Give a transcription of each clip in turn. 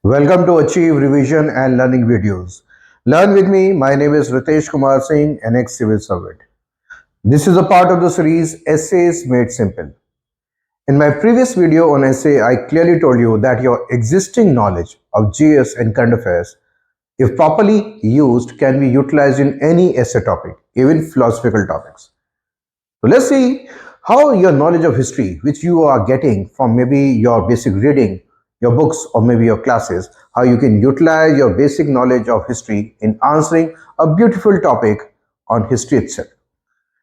Welcome to Achieve Revision and Learning videos. Learn with me. My name is Riteshsh Singh, an ex-civil servant. This is a part of the series Essays Made Simple. In my previous video on essay, I clearly told you that your existing knowledge of GS and current affairs, if properly used, can be utilized in any essay topic, even philosophical topics. So let's see how your knowledge of history, which you are getting from maybe your basic reading, your books, or maybe your classes, how you can utilize your basic knowledge of history in answering a beautiful topic on history itself.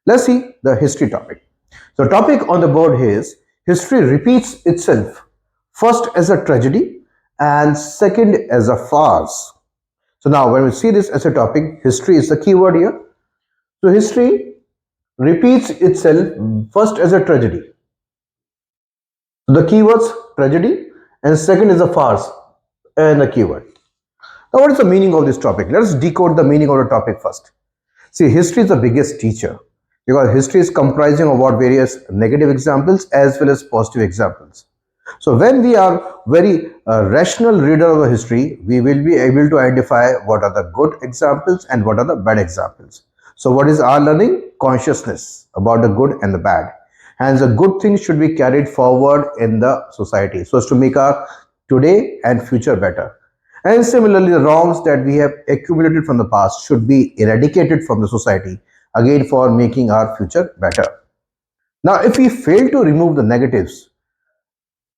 Let's see the history topic. So topic on the board is history repeats itself first as a tragedy and second as a farce. So now when we see this as a topic, history is the keyword here. So history repeats itself first as a tragedy. So the keywords tragedy and second is a farce and the keyword. Now what is the meaning of this topic? Let us decode the meaning of the topic first. See, history is the biggest teacher because history is comprising of what various negative examples as well as positive examples. So when we are very rational reader of the history, we will be able to identify what are the good examples and what are the bad examples. So what is our learning? Consciousness about the good and the bad. And the good things should be carried forward in the society so as to make our today and future better. And similarly, the wrongs that we have accumulated from the past should be eradicated from the society, again for making our future better. Now, if we fail to remove the negatives,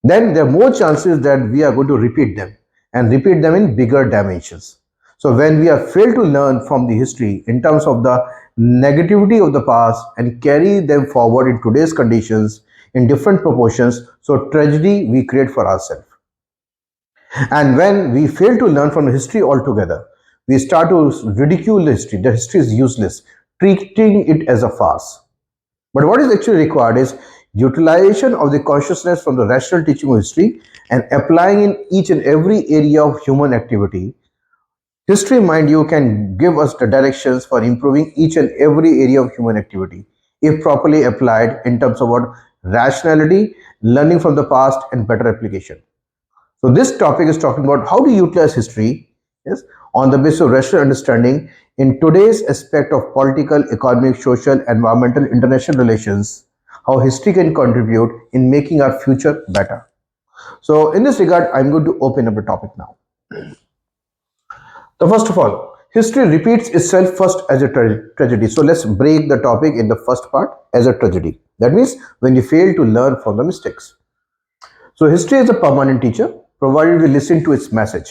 then there are more chances that we are going to repeat them and repeat them in bigger dimensions. So when we have failed to learn from the history in terms of the negativity of the past and carry them forward in today's conditions in different proportions, so tragedy we create for ourselves. And when we fail to learn from history altogether, we start to ridicule the history. The history is useless, treating it as a farce. But what is actually required is utilization of the consciousness from the rational teaching of history and applying in each and every area of human activity. History, mind you, can give us the directions for improving each and every area of human activity if properly applied in terms of what rationality, learning from the past, and better application. So this topic is talking about how to utilize history, yes, on the basis of rational understanding in today's aspect of political, economic, social, environmental, international relations, how history can contribute in making our future better. So in this regard, I'm going to open up the topic now. So first of all, history repeats itself first as a tragedy. So let's break the topic in the first part as a tragedy. That means when you fail to learn from the mistakes. So history is a permanent teacher, provided we listen to its message.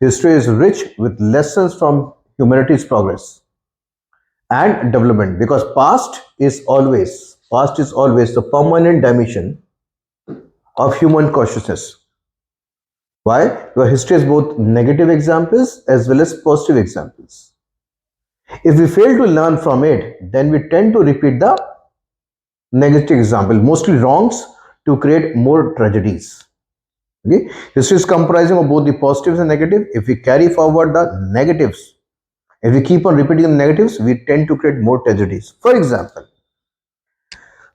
History is rich with lessons from humanity's progress and development because past is always the permanent dimension of human consciousness. Why? Because history has both negative examples as well as positive examples. If we fail to learn from it, then we tend to repeat the negative example, mostly wrongs, to create more tragedies. Okay, history is comprising of both the positives and negative. If we carry forward the negatives, if we keep on repeating the negatives, we tend to create more tragedies. For example,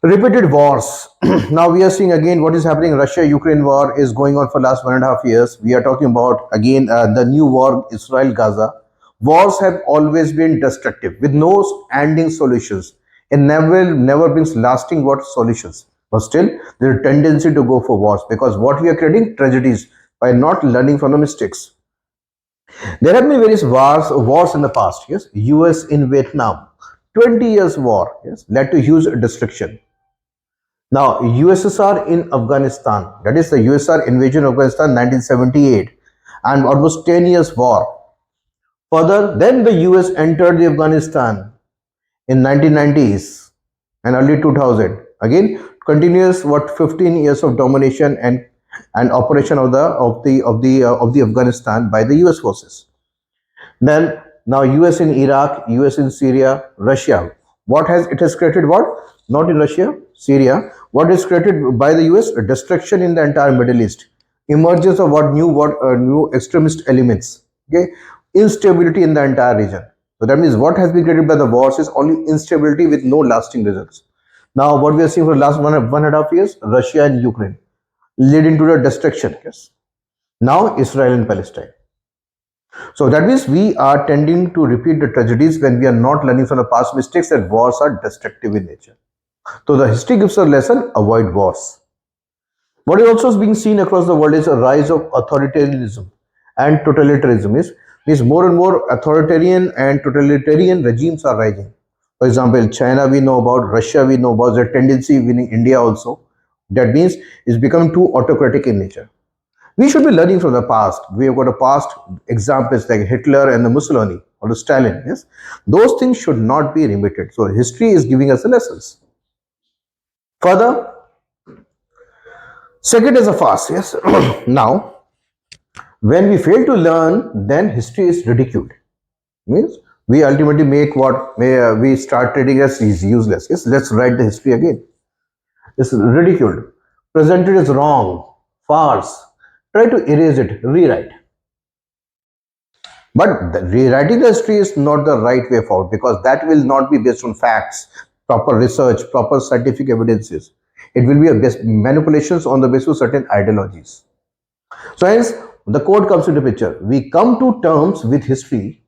repeated wars. Now we are seeing again what is happening. Russia-Ukraine war is going on for last 1.5 years. We are talking about again the new war, Israel-Gaza. Wars have always been destructive with no ending solutions. It never brings lasting what solutions. But still, there is a tendency to go for wars because what we are creating tragedies by not learning from the mistakes. There have been various wars in the past. Yes, U.S. in Vietnam, 20 years war. Yes, led to huge destruction. Now, USSR in Afghanistan, that is the USSR invasion of Afghanistan 1978 and almost 10 years war. Further, then the US entered the Afghanistan in 1990s and early 2000. Again, continuous 15 years of domination and operation of the Afghanistan by the US forces. Then now US in Iraq, US in Syria, Russia. It has created what? Not in Russia, Syria. What is created by the US? Destruction in the entire Middle East. Emergence of new extremist elements. Okay, instability in the entire region. So that means what has been created by the wars is only instability with no lasting results. Now what we are seeing for the last 1.5 years, Russia and Ukraine, leading to the destruction. Yes. Now Israel and Palestine. So that means we are tending to repeat the tragedies when we are not learning from the past mistakes that wars are destructive in nature. So the history gives a lesson, avoid wars. What is also being seen across the world is a rise of authoritarianism and totalitarianism. Means more and more authoritarian and totalitarian regimes are rising. For example, China we know about, Russia we know about, their tendency in India also. That means it's become too autocratic in nature. We should be learning from the past. We have got a past examples like Hitler and the Mussolini or the Stalin. Yes, those things should not be repeated. So history is giving us the lessons. Further, second is a fast. Yes, now when we fail to learn, then history is ridiculed. Means we ultimately make what we start treating as is useless. Yes, let's write the history again. It's ridiculed, presented as wrong, farce. Try to erase it, rewrite. But rewriting the history is not the right way forward because that will not be based on facts, proper research, proper scientific evidences. It will be a manipulations on the basis of certain ideologies. So hence the code comes into picture. We come to terms with history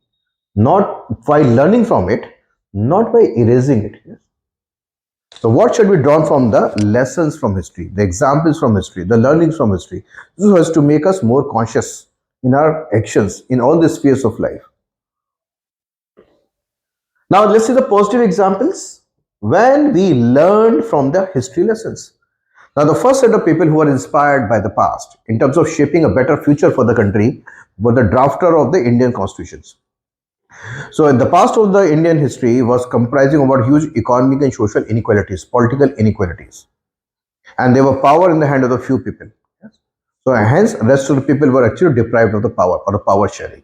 not by learning from it, not by erasing it. Yes. So what should be drawn from the lessons from history, the examples from history, the learnings from history? This was to make us more conscious in our actions in all the spheres of life. Now let's see the positive examples when we learn from the history lessons. Now the first set of people who are inspired by the past in terms of shaping a better future for the country were the drafter of the Indian constitutions. So in the past of the Indian history was comprising about huge economic and social inequalities, political inequalities. And there were power in the hand of the few people. Yes. So hence rest of the people were actually deprived of the power or the power sharing.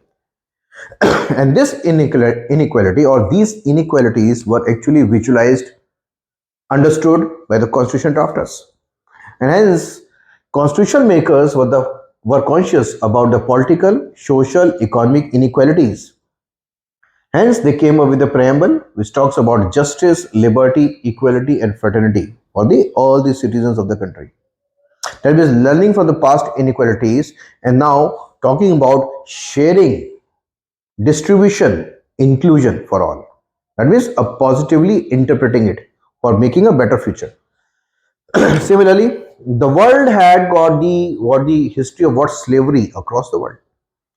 And this inequality or these inequalities were actually visualized, understood by the constitution drafters. And hence constitution makers were conscious about the political, social, economic inequalities. Hence, they came up with a preamble which talks about justice, liberty, equality, and fraternity for all the citizens of the country. That means learning from the past inequalities and now talking about sharing, distribution, inclusion for all. That means positively interpreting it for making a better future. Similarly, the world had got the history of what slavery across the world.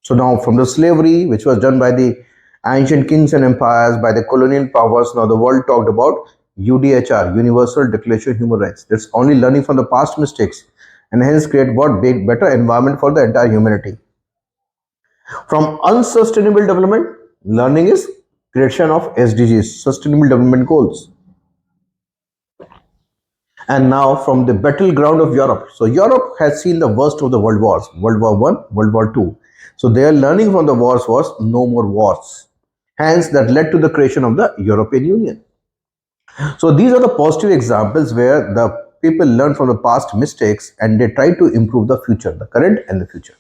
So now from the slavery which was done by the ancient kings and empires, by the colonial powers, now the world talked about UDHR, Universal Declaration of Human Rights. That's only learning from the past mistakes and hence create what better environment for the entire humanity. From unsustainable development, learning is creation of SDGs, Sustainable Development Goals. And now from the battleground of Europe. So Europe has seen the worst of the world wars, World War I, World War II. So their learning from the wars was no more wars. Hence that led to the creation of the European Union. So these are the positive examples where the people learn from the past mistakes and they try to improve the future, the current and the future.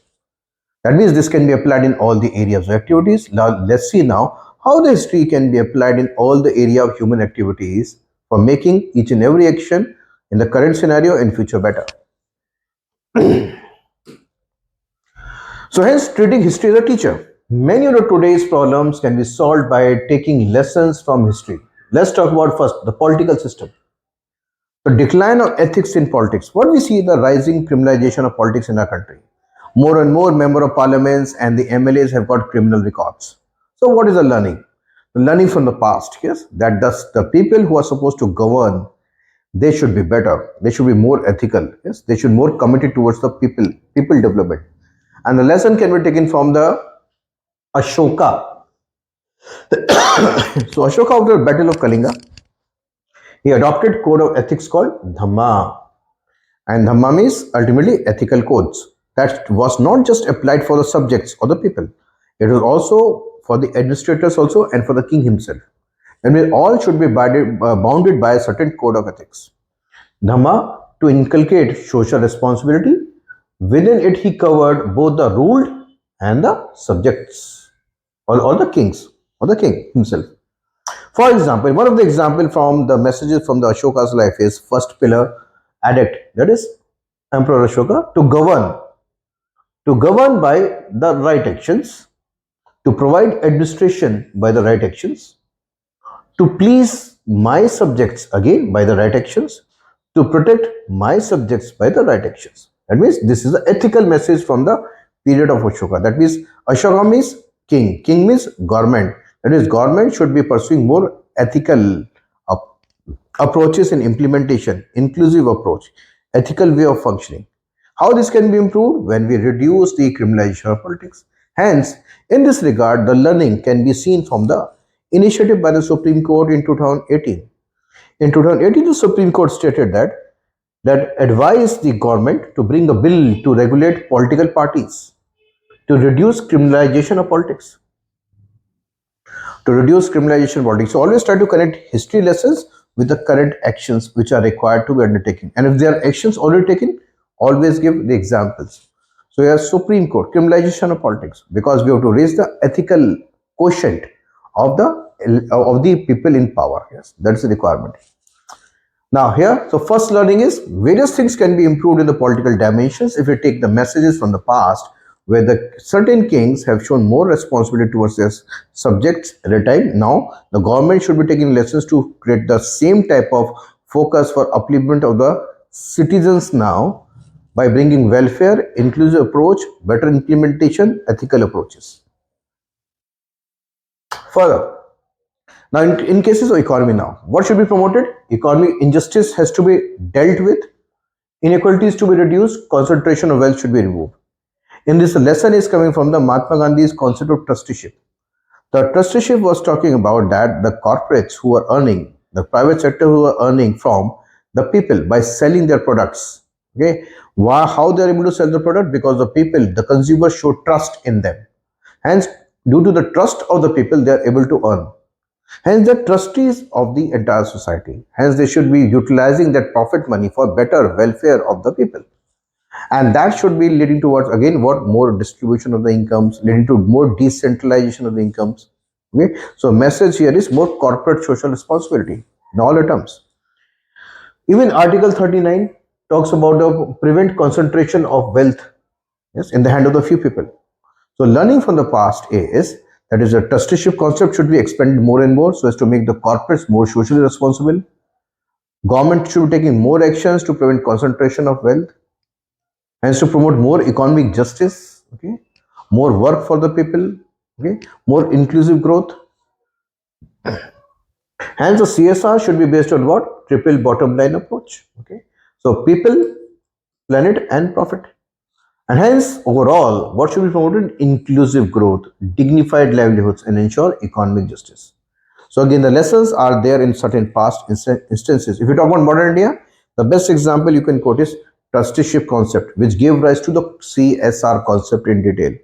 That means this can be applied in all the areas of activities. Now let's see now how the history can be applied in all the area of human activities for making each and every action in the current scenario and future better. So hence treating history as a teacher. Many of today's problems can be solved by taking lessons from history. Let's talk about first the political system. The decline of ethics in politics. What we see the rising criminalization of politics in our country. More and more member of parliaments and the MLAs have got criminal records. So what is the learning? The learning from the past, yes, that the people who are supposed to govern, they should be better. They should be more ethical. Yes, they should be more committed towards the people development. And the lesson can be taken from the Ashoka. So Ashoka after the Battle of Kalinga, he adopted code of ethics called Dhamma. And Dhamma means ultimately ethical codes. That was not just applied for the subjects or the people. It was also for the administrators also and for the king himself. And we all should be bounded by a certain code of ethics. Dhamma to inculcate social responsibility. Within it he covered both the ruled and the subjects or the kings or the king himself. For example, one of the example from the messages from the Ashoka's life is first pillar edict, that is Emperor Ashoka to govern to govern by the right actions, to provide administration by the right actions, to please my subjects again by the right actions, to protect my subjects by the right actions. That means this is the ethical message from the period of Ashoka. That means Ashoka means king, king means government. That is, government should be pursuing more ethical approaches in implementation, inclusive approach, ethical way of functioning. How this can be improved? When we reduce the criminalization of politics. Hence, in this regard, the learning can be seen from the initiative by the Supreme Court in 2018. In 2018, the Supreme Court stated that advised the government to bring a bill to regulate political parties, to reduce criminalization of politics, to reduce criminalization of politics. So always try to connect history lessons with the current actions which are required to be undertaken. And if there are actions already taken, always give the examples. So here, Supreme Court, criminalization of politics, because we have to raise the ethical quotient of the people in power. Yes, that's the requirement. Now here, so first learning is various things can be improved in the political dimensions if we take the messages from the past where the certain kings have shown more responsibility towards their subjects at a time. Now the government should be taking lessons to create the same type of focus for upliftment of the citizens now by bringing welfare, inclusive approach, better implementation, ethical approaches. Further, now, in cases of economy now, what should be promoted? Economy injustice has to be dealt with, inequalities to be reduced, concentration of wealth should be removed. In this lesson is coming from the Mahatma Gandhi's concept of trusteeship. The trusteeship was talking about that the corporates who are earning, the private sector who are earning from the people by selling their products. Okay, how they are able to sell the product? Because the people, the consumers show trust in them. Hence, due to the trust of the people, they are able to earn. Hence, the trustees of the entire society. Hence, they should be utilizing that profit money for better welfare of the people. And that should be leading towards, again, what? More distribution of the incomes, leading to more decentralization of the incomes. Okay. So, message here is more corporate social responsibility in all the terms. Even Article 39 talks about the prevent concentration of wealth, yes, in the hand of the few people. So learning from the past is that is a trusteeship concept should be expanded more and more so as to make the corporates more socially responsible. Government should be taking more actions to prevent concentration of wealth and to promote more economic justice, okay, more work for the people, okay, more inclusive growth. Hence the CSR should be based on what? Triple bottom line approach. Okay. So people, planet and profit. And hence, overall, what should be promoted? Inclusive growth, dignified livelihoods, and ensure economic justice. So again, the lessons are there in certain past instances. If you talk about modern India, the best example you can quote is trusteeship concept, which gave rise to the CSR concept in detail.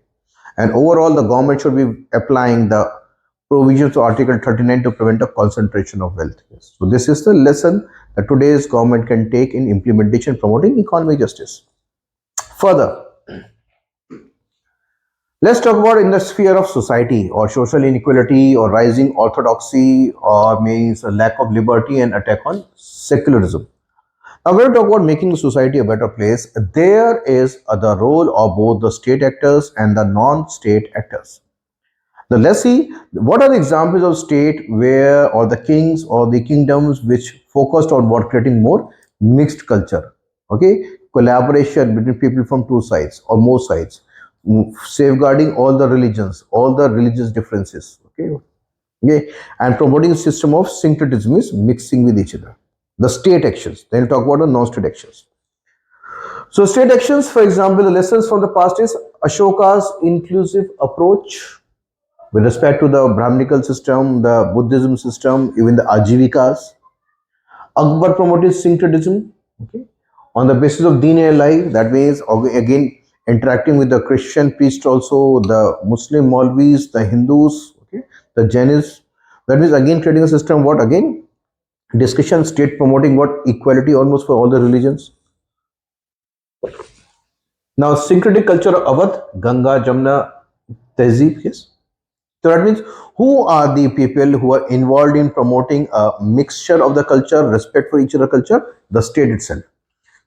And overall, the government should be applying the provisions of Article 39 to prevent a concentration of wealth. Yes. So this is the lesson that today's government can take in implementation promoting economic justice. Further, let's talk about in the sphere of society or social inequality or rising orthodoxy or means a lack of liberty and attack on secularism. Now, when we talk about making the society a better place, there is the role of both the state actors and the non-state actors. Now, let's see what are the examples of state where or the kings or the kingdoms which focused on what creating more mixed culture. Okay, collaboration between people from two sides or more sides, safeguarding all the religions, all the religious differences. Okay, okay, and promoting a system of syncretism is mixing with each other. The state actions. Then we'll talk about the non-state actions. So state actions, for example, the lessons from the past is Ashoka's inclusive approach with respect to the Brahminical system, the Buddhism system, even the Ajivikas. Akbar promoted syncretism, okay, on the basis of Deen e life. That means again interacting with the Christian priests, also the Muslim Maulvis, the Hindus, okay, the Jainis. That means again creating a system. What again? Discussion state promoting what? Equality almost for all the religions. Now syncretic culture of Awadh, Ganga, Jamna, Tehzeeb, yes. So that means who are the people who are involved in promoting a mixture of the culture, respect for each other culture? The state itself.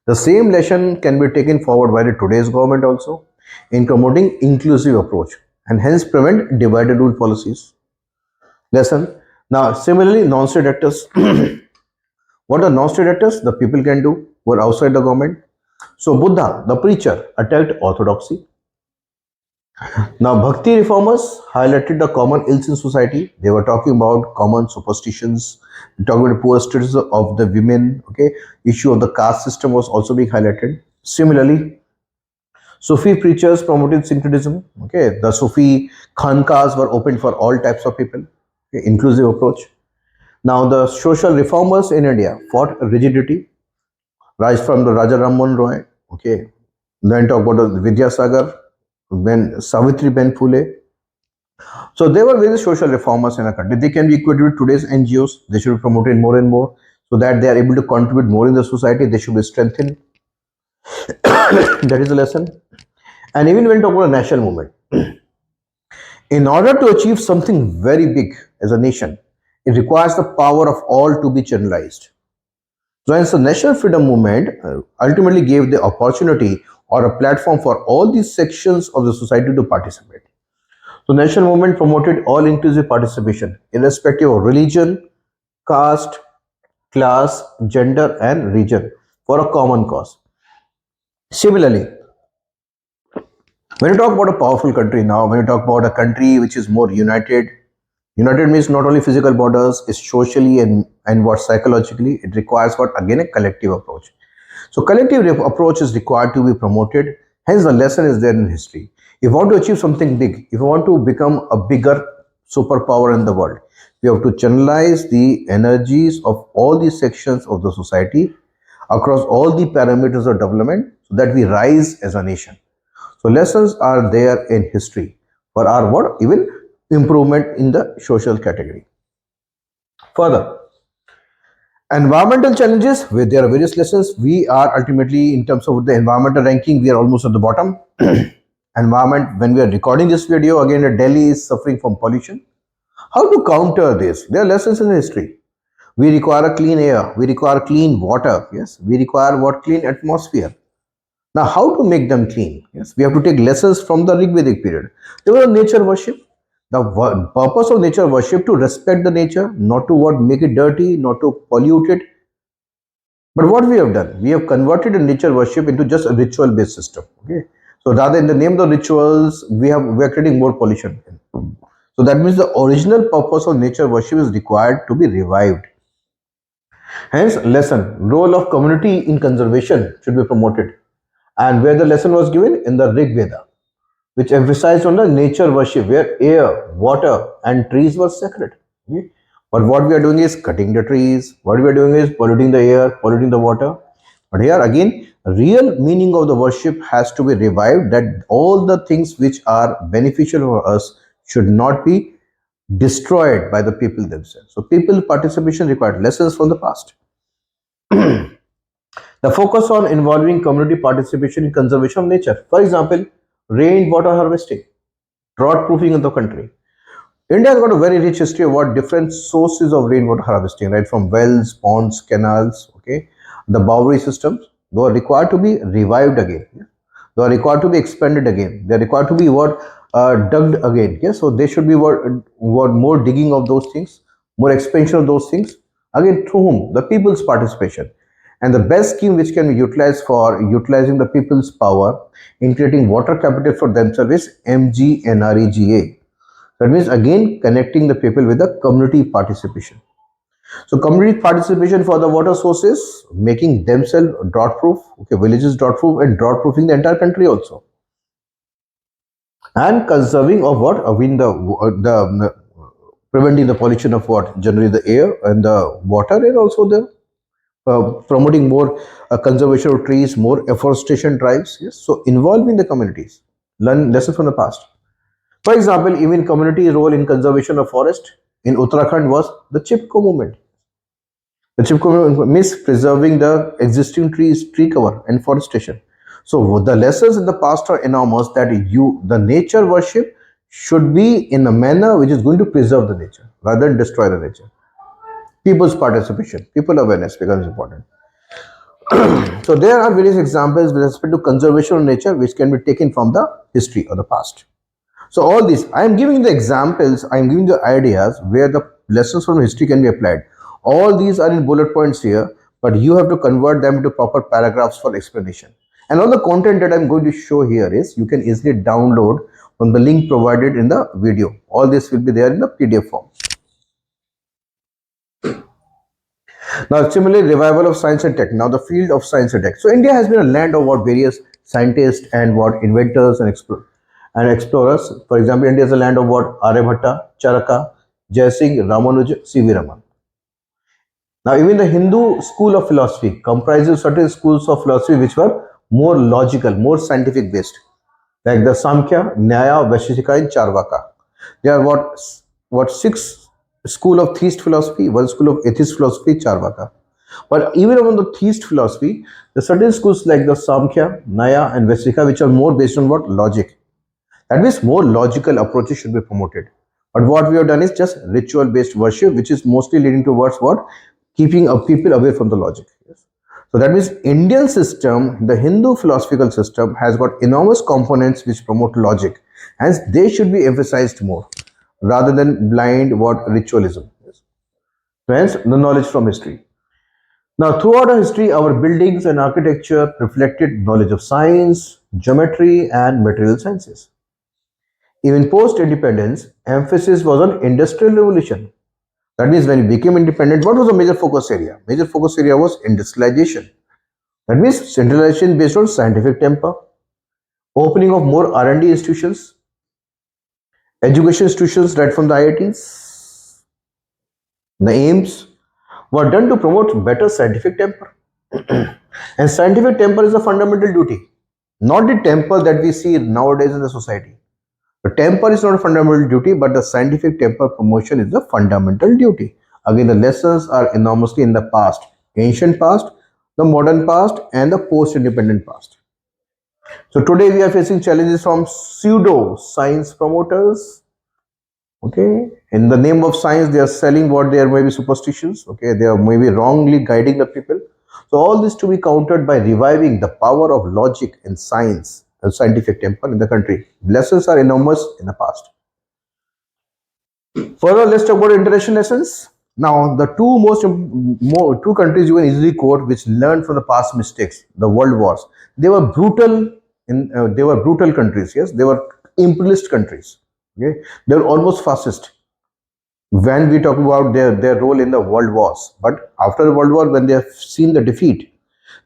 The same lesson can be taken forward by the today's government also. in promoting inclusive approach and hence prevent divide and rule policies. Lesson. Now, similarly, non-state actors. What are non-state actors? The people can do who are outside the government. So Buddha, the preacher, attacked orthodoxy. Now, Bhakti reformers highlighted the common ills in society. They were talking about common superstitions, talking about the poor status of the women. Okay, issue of the caste system was also being highlighted. Similarly, Sufi preachers promoted syncretism. Okay, the Sufi khankas were open for all types of people. Okay, inclusive approach. Now, the social reformers in India fought rigidity, rise from the Raja Ram Mohan Roy. Okay, then talk about the Vidyasagar, then Savitri Ben Phule. So there were various social reformers in a country. They can be equated with today's NGOs. They should be promoted more and more so that they are able to contribute more in the society. They should be strengthened. That is the lesson. And even when talk about a national movement, in order to achieve something very big as a nation, it requires the power of all to be channelized. So hence the national freedom movement ultimately gave the opportunity or a platform for all these sections of the society to participate. So national movement promoted all-inclusive participation, irrespective of religion, caste, class, gender, and region, for a common cause. Similarly, when you talk about a powerful country now, when you talk about a country which is more united, united means not only physical borders, it's socially and what psychologically, it requires what again a collective approach. So collective approach is required to be promoted. Hence the lesson is there in history. If you want to achieve something big, if you want to become a bigger superpower in the world, you have to channelize the energies of all these sections of the society across all the parameters of development so that we rise as a nation. So lessons are there in history for our what even improvement in the social category. Further, environmental challenges where there are various lessons. We are ultimately in terms of the environmental ranking, we are almost at the bottom. Environment, when we are recording this video, again Delhi is suffering from pollution. How to counter this? There are lessons in history. We require a clean air, we require clean water, yes, we require what clean atmosphere. Now, how to make them clean? Yes, we have to take lessons from the Rigvedic period. There was nature worship. The purpose of nature worship to respect the nature, not to what make it dirty, not to pollute it. But what we have done, we have converted the nature worship into just a ritual-based system. Okay, so rather in the name of the rituals, we are creating more pollution. So that means the original purpose of nature worship is required to be revived. Hence, lesson role of community in conservation should be promoted. And where the lesson was given in the Rig Veda, which emphasized on the nature worship, where air, water, and trees were sacred. Okay? But what we are doing is cutting the trees. What we are doing is polluting the air, polluting the water. But here again, real meaning of the worship has to be revived. That all the things which are beneficial for us should not be destroyed by the people themselves. So people participation required lessons from the past. The focus on involving community participation in conservation of nature. For example, rainwater harvesting, drought proofing in the country. India has got a very rich history of what different sources of rainwater harvesting, right? From wells, ponds, canals, okay. The Bowery systems, they are required to be revived again. Yeah? They are required to be expanded again. They are required to be what dug again. Yeah? So they should be what more digging of those things, more expansion of those things. Again, through whom? The people's participation. And the best scheme which can be utilized for utilizing the people's power in creating water capital for themselves is MGNREGA. That means again connecting the people with the community participation. So community participation for the water sources, making themselves drought proof, okay, villages drought proof and drought proofing the entire country also. And conserving of what? The preventing the pollution of what? Generally the air and the water, and also the promoting more conservation of trees, more afforestation drives. Yes, so involving the communities, learn lessons from the past. For example, even community role in conservation of forest in Uttarakhand was the Chipko movement. The Chipko movement means preserving the existing trees, tree cover, and forestation. So the lessons in the past are enormous. That the nature worship should be in a manner which is going to preserve the nature rather than destroy the nature. People's participation, people awareness becomes important. So there are various examples with respect to conservation of nature which can be taken from the history or the past. So all these, I am giving the examples, I am giving the ideas where the lessons from history can be applied. All these are in bullet points here, but you have to convert them into proper paragraphs for explanation. And all the content that I am going to show here is you can easily download from the link provided in the video. All this will be there in the PDF form. Now, similarly, revival of science and tech. Now, the field of science and tech. So, India has been a land of what various scientists and what inventors and explorers. For example, India is a land of what Aryabhatta, Charaka, Jaisingh, Ramanuja, C.V. Raman. Now, even the Hindu school of philosophy comprises certain schools of philosophy which were more logical, more scientific based, like the Samkhya, Nyaya, Vaisheshika, and Charvaka. There are what six school of theist philosophy, one school of atheist philosophy, Charvaka. But even among the theist philosophy, there are certain schools like the Samkhya, Nyaya, and Vaisheshika which are more based on what logic. That means more logical approaches should be promoted. But what we have done is just ritual based worship, which is mostly leading towards what keeping people away from the logic. Yes. So that means Indian system, the Hindu philosophical system has got enormous components which promote logic, hence they should be emphasized more rather than blind what ritualism is. So hence the knowledge from history. Now throughout our history, our buildings and architecture reflected knowledge of science, geometry and material sciences. Even post-independence, emphasis was on industrial revolution. That means when we became independent, what was the major focus area? Major focus area was industrialization. That means centralization based on scientific temper, opening of more R&D institutions, education institutions right from the IITs, the aims were done to promote better scientific temper. And scientific temper is a fundamental duty, not the temper that we see nowadays in the society. The temper is not a fundamental duty, but the scientific temper promotion is the fundamental duty. Again, the lessons are enormously in the past, ancient past, the modern past, and the post-independent past. So today we are facing challenges from pseudo science promoters. Okay, in the name of science, they are selling what they are maybe superstitions. Okay, they are maybe wrongly guiding the people. So all this to be countered by reviving the power of logic in science and scientific temper in the country. Lessons are enormous in the past. Further, let's talk about international lessons. Now, the two countries you can easily quote which learned from the past mistakes, the world wars. They were brutal they were brutal countries. Yes, they were imperialist countries. Okay, they were almost fascist when we talk about their role in the world wars. But after the world war, when they have seen the defeat,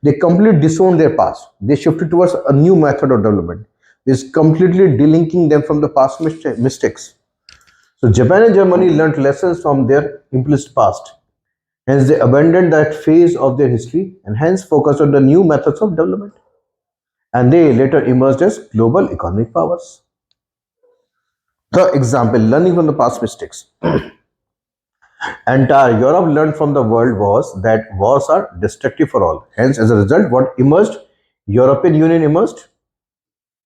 they completely disowned their past. They shifted towards a new method of development, which is completely delinking them from the past mistakes. So Japan and Germany learned lessons from their implicit past. Hence, they abandoned that phase of their history and hence focused on the new methods of development. And they later emerged as global economic powers. The example, learning from the past mistakes. Entire Europe learned from the world wars that wars are destructive for all. Hence, as a result, what emerged? European Union emerged,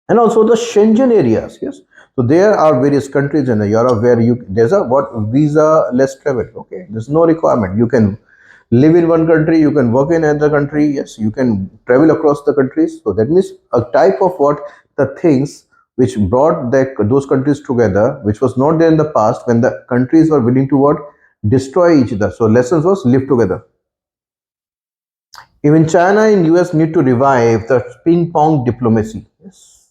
and also the Schengen areas. Yes, so there are various countries in Europe where there's a what visa less travel. Okay, there's no requirement. You can live in one country, you can work in another country. Yes, you can travel across the countries. So that means a type of what the things which brought those countries together, which was not there in the past when the countries were willing to what destroy each other. So lessons was live together. Even China and US need to revive the ping pong diplomacy. Yes.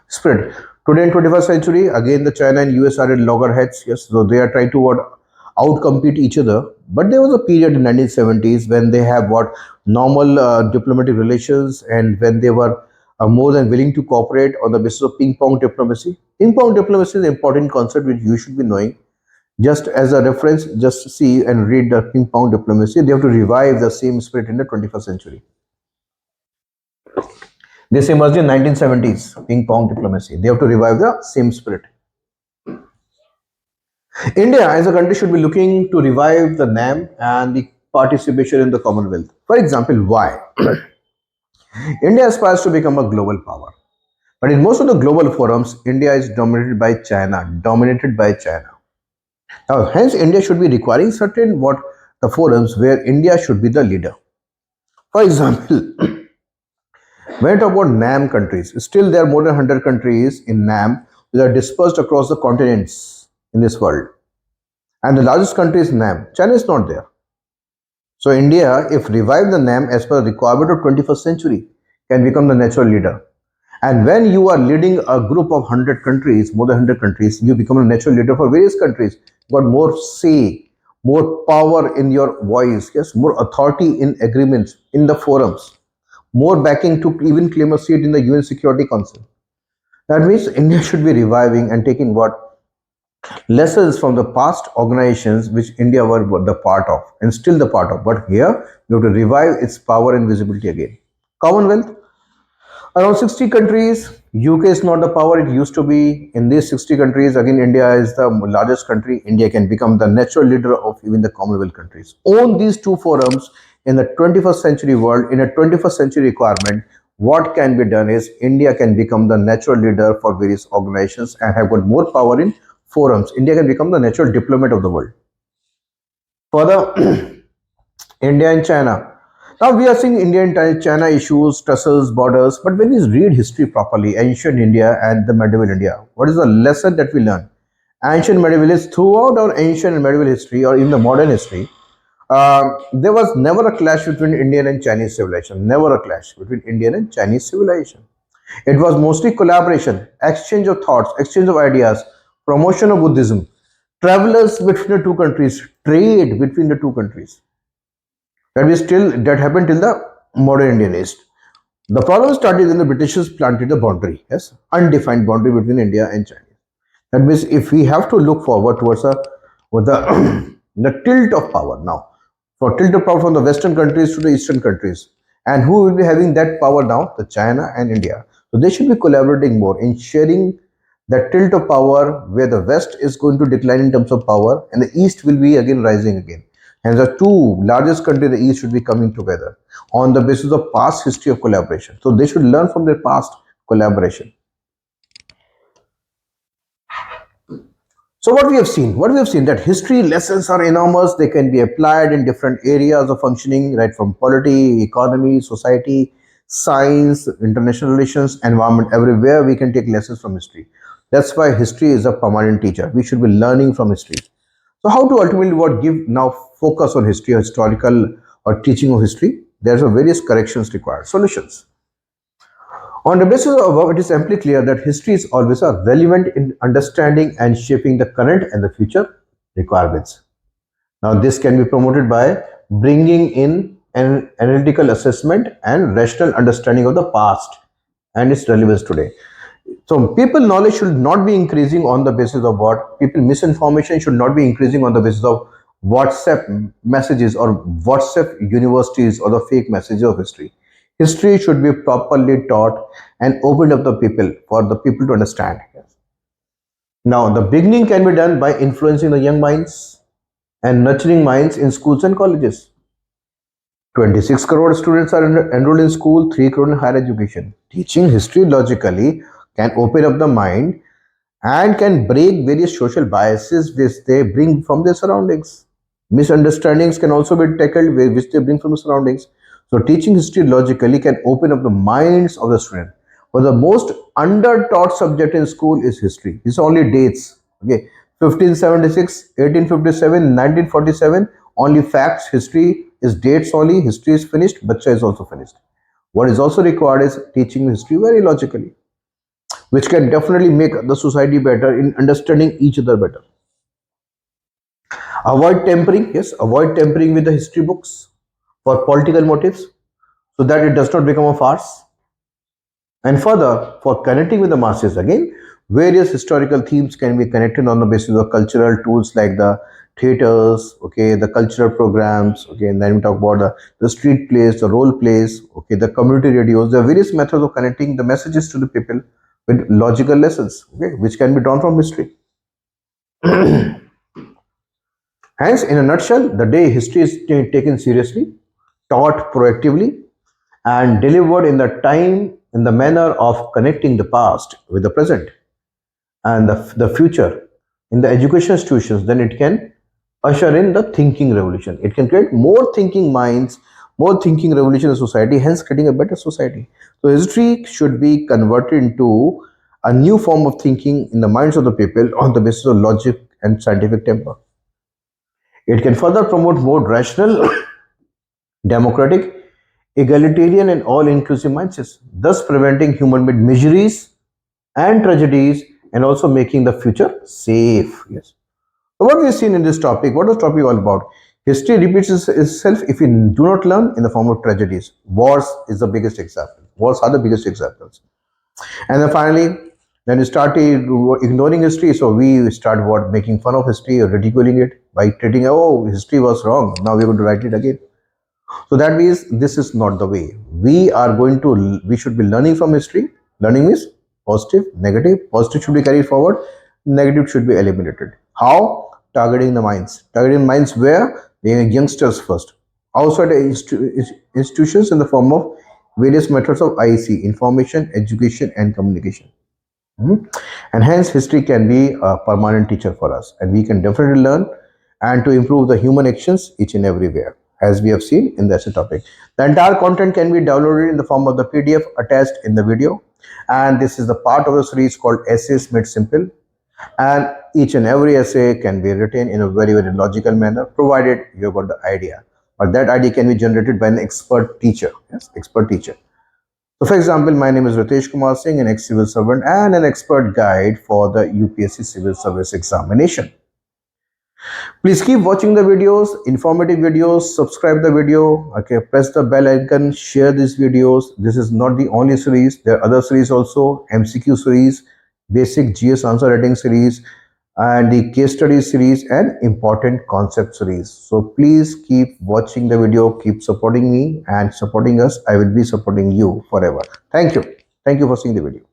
Spread. Today in 21st century, again the China and US are at loggerheads. Yes, so they are trying to what outcompete each other. But there was a period in 1970s when they have what normal diplomatic relations and when they were more than willing to cooperate on the basis of ping pong diplomacy. Ping pong diplomacy is an important concept which you should be knowing. Just as a reference, just see and read the ping pong diplomacy. They have to revive the same spirit in the 21st century. This emerged in 1970s, ping pong diplomacy. They have to revive the same spirit. India as a country should be looking to revive the NAM and the participation in the Commonwealth. For example, why? India aspires to become a global power. But in most of the global forums, India is dominated by China. Now, hence, India should be requiring certain what the forums where India should be the leader. For example, when I talk about NAM countries, still there are more than 100 countries in NAM which are dispersed across the continents in this world. And the largest country is NAM. China is not there. So India, if revive the NAM as per the requirement of 21st century, can become the natural leader. And when you are leading a group of 100 countries, more than 100 countries, you become a natural leader for various countries. You got more say, more power in your voice, yes, more authority in agreements, in the forums, more backing to even claim a seat in the UN Security Council. That means India should be reviving and taking what lessons from the past organizations which India were the part of and still the part of. But here we have to revive its power and visibility again. Commonwealth, around 60 countries. UK is not the power it used to be. In these 60 countries, again, India is the largest country. India can become the natural leader of even the Commonwealth countries. On these two forums in the 21st century world, in a 21st century requirement, what can be done is India can become the natural leader for various organizations and have got more power in forums. India can become the natural diplomat of the world. Further, India and China. Now we are seeing India and China issues, tussles, borders. But when we read history properly, ancient India and the medieval India, what is the lesson that we learn? Ancient medievalists, throughout our ancient and medieval history, or even the modern history, there was never a clash between Indian and Chinese civilization. Never a clash between Indian and Chinese civilization. It was mostly collaboration, exchange of thoughts, exchange of ideas, promotion of Buddhism, travelers between the two countries, trade between the two countries. That happened till the modern Indian age. The problem started when the Britishers planted the boundary, yes, undefined boundary between India and China. That means if we have to look forward towards a with the the tilt of power now, for tilt of power from the Western countries to the Eastern countries, and who will be having that power now? The China and India. So they should be collaborating more in sharing the tilt of power, where the West is going to decline in terms of power, and the East will be again rising again. And the two largest countries in the East should be coming together on the basis of past history of collaboration. So they should learn from their past collaboration. So what we have seen that history lessons are enormous. They can be applied in different areas of functioning, right from polity, economy, society, science, international relations, environment. Everywhere we can take lessons from history. That's why history is a permanent teacher. We should be learning from history. So how to ultimately what give now focus on history or historical or teaching of history? There's a various corrections required. Solutions. On the basis of above, it is amply clear that history is always relevant in understanding and shaping the current and the future requirements. Now, this can be promoted by bringing in an analytical assessment and rational understanding of the past and its relevance today. So, people knowledge should not be increasing on the basis of what? People misinformation should not be increasing on the basis of WhatsApp messages or WhatsApp universities or the fake messages of history. History should be properly taught and opened up the people for the people to understand. Now, the beginning can be done by influencing the young minds and nurturing minds in schools and colleges. 26 crore students are enrolled in school, 3 crore in higher education. Teaching history logically can open up the mind and can break various social biases which they bring from their surroundings. Misunderstandings can also be tackled which they bring from the surroundings. So teaching history logically can open up the minds of the student. But the most under-taught subject in school is history. It's only dates. Okay, 1576, 1857, 1947. Only facts. History is dates only. History is finished. Bacha is also finished. What is also required is teaching history very logically, which can definitely make the society better in understanding each other better. Avoid tampering. Yes, avoid tampering with the history books for political motives so that it does not become a farce. And further, for connecting with the masses, again, various historical themes can be connected on the basis of cultural tools like the theaters, okay, the cultural programs, okay, and then we talk about the street plays, the role plays, okay, the community radios. There are various methods of connecting the messages to the people with logical lessons, okay, which can be drawn from history. Hence, in a nutshell, the day history is taken seriously, taught proactively, and delivered in the time, in the manner of connecting the past with the present and the future in the education institutions, then it can usher in the thinking revolution. It can create more thinking minds, more thinking revolution in society, hence creating a better society. So history should be converted into a new form of thinking in the minds of the people on the basis of logic and scientific temper. It can further promote more rational, democratic, egalitarian, and all-inclusive mindsets, thus preventing human-made miseries and tragedies, and also making the future safe. Yes. So what we've seen in this topic, what is the topic all about? History repeats itself if we do not learn in the form of tragedies. Wars is the biggest example. Wars are the biggest examples. And then finally, when we started ignoring history, so we start making fun of history or ridiculing it by treating, oh, history was wrong. Now we're going to write it again. So that means this is not the way. We should be learning from history. Learning means positive, negative. Positive should be carried forward. Negative should be eliminated. How? Targeting the minds. Targeting minds where? The youngsters first. Outside institutions in the form of various methods of IEC, information, education, and communication. And hence history can be a permanent teacher for us, and we can definitely learn and to improve the human actions each and everywhere, as we have seen in this topic. The entire content can be downloaded in the form of the PDF attached in the video, and this is the part of the series called Essays Made Simple. And each and every essay can be written in a very logical manner, provided you've got the idea, but that idea can be generated by an expert teacher. Yes, expert teacher. So for example, my name is Ritesh Kumar Singh, an ex-civil servant and an expert guide for the UPSC Civil Service Examination. Please keep watching the videos, informative videos, subscribe the video, okay, press the bell icon, share these videos. This is not the only series. There are other series also, MCQ series, basic GS answer writing series, and the case study series and important concept series. So please keep watching the video, keep supporting me and supporting us. I will be supporting you forever. Thank you. Thank you for seeing the video.